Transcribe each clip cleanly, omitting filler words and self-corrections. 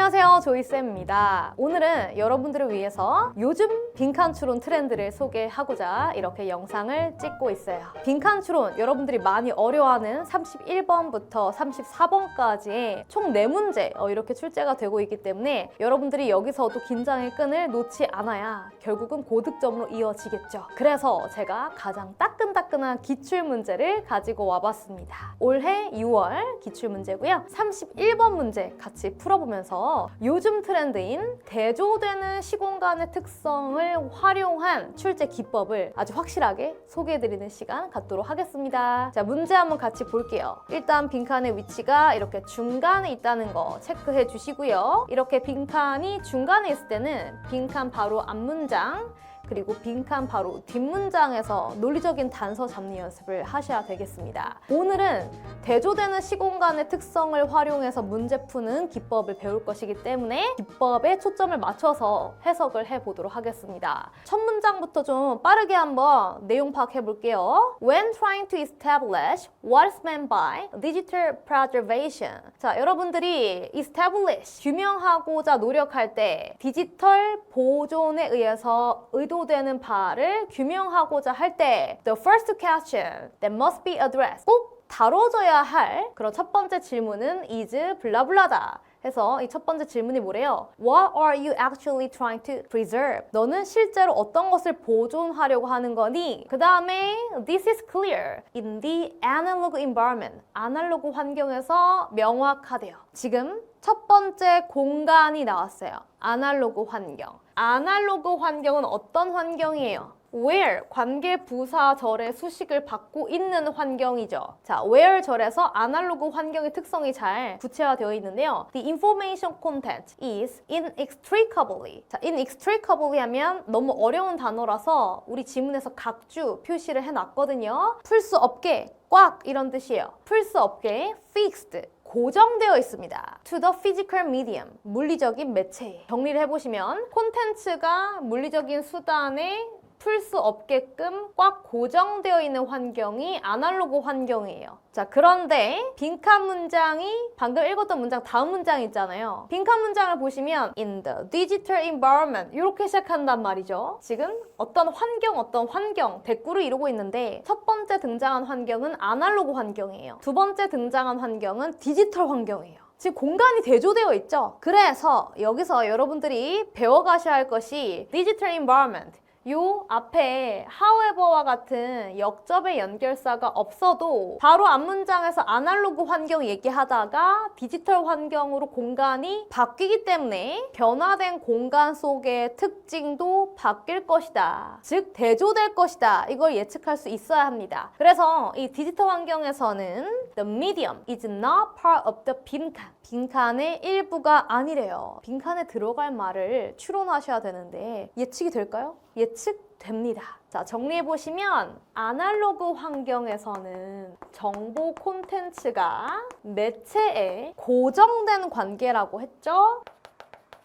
안녕하세요, 조이쌤입니다. 오늘은 여러분들을 위해서 요즘 빈칸 추론 트렌드를 소개하고자 이렇게 영상을 찍고 있어요. 빈칸 추론, 여러분들이 많이 어려워하는 31번부터 34번까지 총 4문제 이렇게 출제가 되고 있기 때문에 여러분들이 여기서도 긴장의 끈을 놓지 않아야 결국은 고득점으로 이어지겠죠. 그래서 제가 가장 따끈따끈한 기출문제를 가지고 와봤습니다. 올해 6월 기출문제고요. 31번 문제 같이 풀어보면서 요즘 트렌드인 대조되는 시공간의 특성을 활용한 출제 기법을 아주 확실하게 소개해드리는 시간 갖도록 하겠습니다. 자, 문제 한번 같이 볼게요. 일단 빈칸의 위치가 이렇게 중간에 있다는 거 체크해 주시고요. 이렇게 빈칸이 중간에 있을 때는 빈칸 바로 앞문장 그리고 빈칸 바로 뒷문장에서 논리적인 단서 잡는 연습을 하셔야 되겠습니다. 오늘은 대조되는 시공간의 특성을 활용해서 문제 푸는 기법을 배울 것이기 때문에 기법에 초점을 맞춰서 해석을 해보도록 하겠습니다. 첫 문장부터 좀 빠르게 한번 내용 파악해 볼게요. When trying to establish what is meant by digital preservation. 자, 여러분들이 establish, 규명하고자 노력할 때 디지털 보존에 의해서 의도되는 바를 규명하고자 할 때 the first question that must be addressed, 꼭 다뤄져야 할 그런 첫 번째 질문은 is 블라블라다 해서 이 첫 번째 질문이 뭐래요? What are you actually trying to preserve? 너는 실제로 어떤 것을 보존하려고 하는 거니? 그 다음에 This is clear in the analog environment. 아날로그 환경에서 명확하대요. 지금 첫 번째 공간이 나왔어요. 아날로그 환경. 아날로그 환경은 어떤 환경이에요? where, 관계 부사절의 수식을 받고 있는 환경이죠. 자, where 절에서 아날로그 환경의 특성이 잘 구체화되어 있는데요. The information content is inextricably. 자, inextricably 하면 너무 어려운 단어라서 우리 지문에서 각주 표시를 해놨거든요. 풀 수 없게, 꽉 이런 뜻이에요. 풀 수 없게 fixed. 고정되어 있습니다. To the physical medium, 물리적인 매체에. 정리를 해보시면 콘텐츠가 물리적인 수단에 풀 수 없게끔 꽉 고정되어 있는 환경이 아날로그 환경이에요. 자, 그런데 빈칸 문장이 방금 읽었던 문장 다음 문장 있잖아요. 빈칸 문장을 보시면 in the digital environment 이렇게 시작한단 말이죠. 지금 어떤 환경 대꾸를 이루고 있는데 첫 번째 등장한 환경은 아날로그 환경이에요. 두 번째 등장한 환경은 디지털 환경이에요. 지금 공간이 대조되어 있죠. 그래서 여기서 여러분들이 배워가셔야 할 것이 digital environment. 요 앞에 however와 같은 역접의 연결사가 없어도 바로 앞문장에서 아날로그 환경 얘기하다가 디지털 환경으로 공간이 바뀌기 때문에 변화된 공간 속의 특징도 바뀔 것이다. 즉 대조될 것이다. 이걸 예측할 수 있어야 합니다. 그래서 이 디지털 환경에서는 the medium is not part of the 빈칸. 빈칸의 일부가 아니래요. 빈칸에 들어갈 말을 추론하셔야 되는데 예측이 될까요? 예측됩니다. 자, 정리해보시면 아날로그 환경에서는 정보 콘텐츠가 매체에 고정된 관계라고 했죠?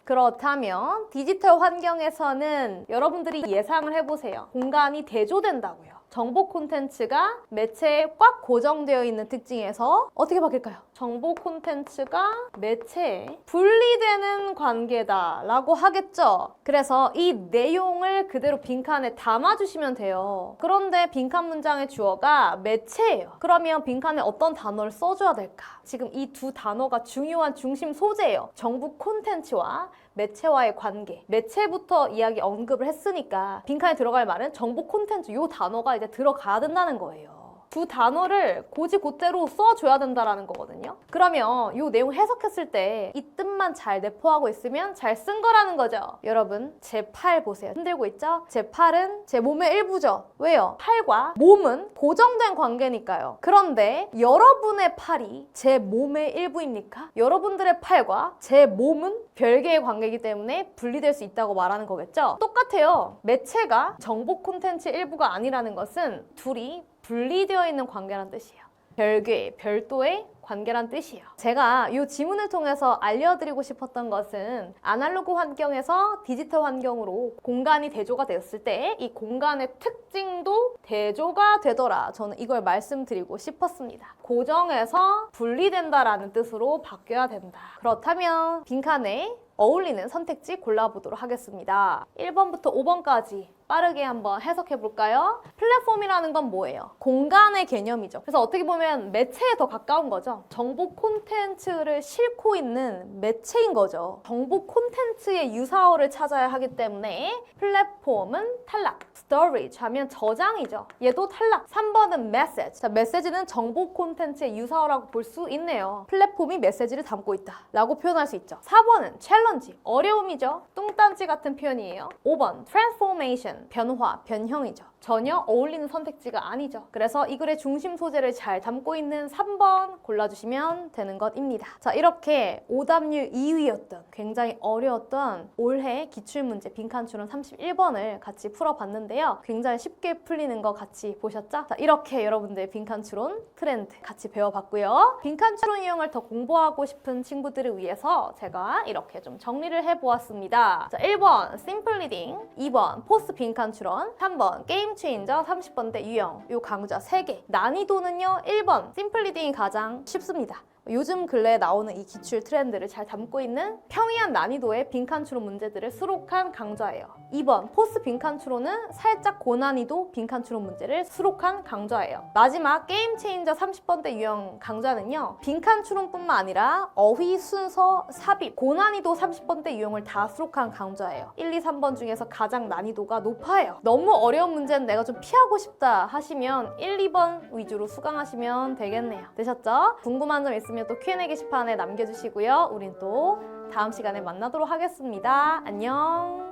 그렇다면 디지털 환경에서는 여러분들이 예상을 해보세요. 공간이 대조된다고요. 정보 콘텐츠가 매체에 꽉 고정되어 있는 특징에서 어떻게 바뀔까요? 정보 콘텐츠가 매체에 분리되는 관계다라고 하겠죠. 그래서 이 내용을 그대로 빈칸에 담아주시면 돼요. 그런데 빈칸 문장의 주어가 매체예요. 그러면 빈칸에 어떤 단어를 써줘야 될까? 지금 이 두 단어가 중요한 중심 소재예요. 정보 콘텐츠와 매체와의 관계. 매체부터 이야기 언급을 했으니까 빈칸에 들어갈 말은 정보 콘텐츠 이 단어가 이제 들어가야 된다는 거예요. 두 단어를 곧이곧대로 써줘야 된다는 거거든요. 그러면 이 내용 해석했을 때 이 뜻만 잘 내포하고 있으면 잘 쓴 거라는 거죠. 여러분, 제 팔 보세요. 흔들고 있죠? 제 팔은 제 몸의 일부죠. 왜요? 팔과 몸은 고정된 관계니까요. 그런데 여러분의 팔이 제 몸의 일부입니까? 여러분들의 팔과 제 몸은 별개의 관계이기 때문에 분리될 수 있다고 말하는 거겠죠? 똑같아요. 매체가 정보 콘텐츠의 일부가 아니라는 것은 둘이 분리되어 있는 관계란 뜻이에요. 별개, 별도의 관계란 뜻이에요. 제가 이 지문을 통해서 알려드리고 싶었던 것은 아날로그 환경에서 디지털 환경으로 공간이 대조가 되었을 때 이 공간의 특징도 대조가 되더라. 저는 이걸 말씀드리고 싶었습니다. 고정에서 분리된다라는 뜻으로 바뀌어야 된다. 그렇다면 빈칸에 어울리는 선택지 골라보도록 하겠습니다. 1번부터 5번까지 빠르게 한번 해석해 볼까요? 플랫폼이라는 건 뭐예요? 공간의 개념이죠. 그래서 어떻게 보면 매체에 더 가까운 거죠. 정보 콘텐츠를 싣고 있는 매체인 거죠. 정보 콘텐츠의 유사어를 찾아야 하기 때문에 플랫폼은 탈락. 스토리지 하면 저장이죠. 얘도 탈락. 3번은 메시지. 자, 메시지는 정보 콘텐츠의 유사어라고 볼 수 있네요. 플랫폼이 메시지를 담고 있다 라고 표현할 수 있죠. 4번은 챌린지. 어려움이죠. 뚱딴지 같은 표현이에요. 5번 트랜스포메이션. 변화, 변형이죠. 전혀 어울리는 선택지가 아니죠. 그래서 이 글의 중심 소재를 잘 담고 있는 3번 골라주시면 되는 것입니다. 자, 이렇게 오답률 2위였던 굉장히 어려웠던 올해 기출문제 빈칸추론 31번을 같이 풀어봤는데요. 굉장히 쉽게 풀리는 거 같이 보셨죠? 자, 이렇게 여러분들 빈칸추론 트렌드 같이 배워봤고요. 빈칸추론 유형을 더 공부하고 싶은 친구들을 위해서 제가 이렇게 좀 정리를 해보았습니다. 자, 1번 심플 리딩, 2번 포스트 빈칸추론, 3번 게임 체인저 30번대 유형, 요 강좌 3개. 난이도는요 1번 심플 리딩이 가장 쉽습니다. 요즘 근래에 나오는 이 기출 트렌드를 잘 담고 있는 평이한 난이도의 빈칸추론 문제들을 수록한 강좌예요. 2번 포스트 빈칸추론은 살짝 고난이도 빈칸추론 문제를 수록한 강좌예요. 마지막 게임 체인저 30번대 유형 강좌는요, 빈칸추론뿐만 아니라 어휘, 순서, 삽입, 고난이도 30번대 유형을 다 수록한 강좌예요. 1, 2, 3번 중에서 가장 난이도가 높아요. 너무 어려운 문제는 내가 좀 피하고 싶다 하시면 1, 2번 위주로 수강하시면 되겠네요. 되셨죠? 궁금한 점 있으면 또 Q&A 게시판에 남겨주시고요. 우린 또 다음 시간에 만나도록 하겠습니다. 안녕.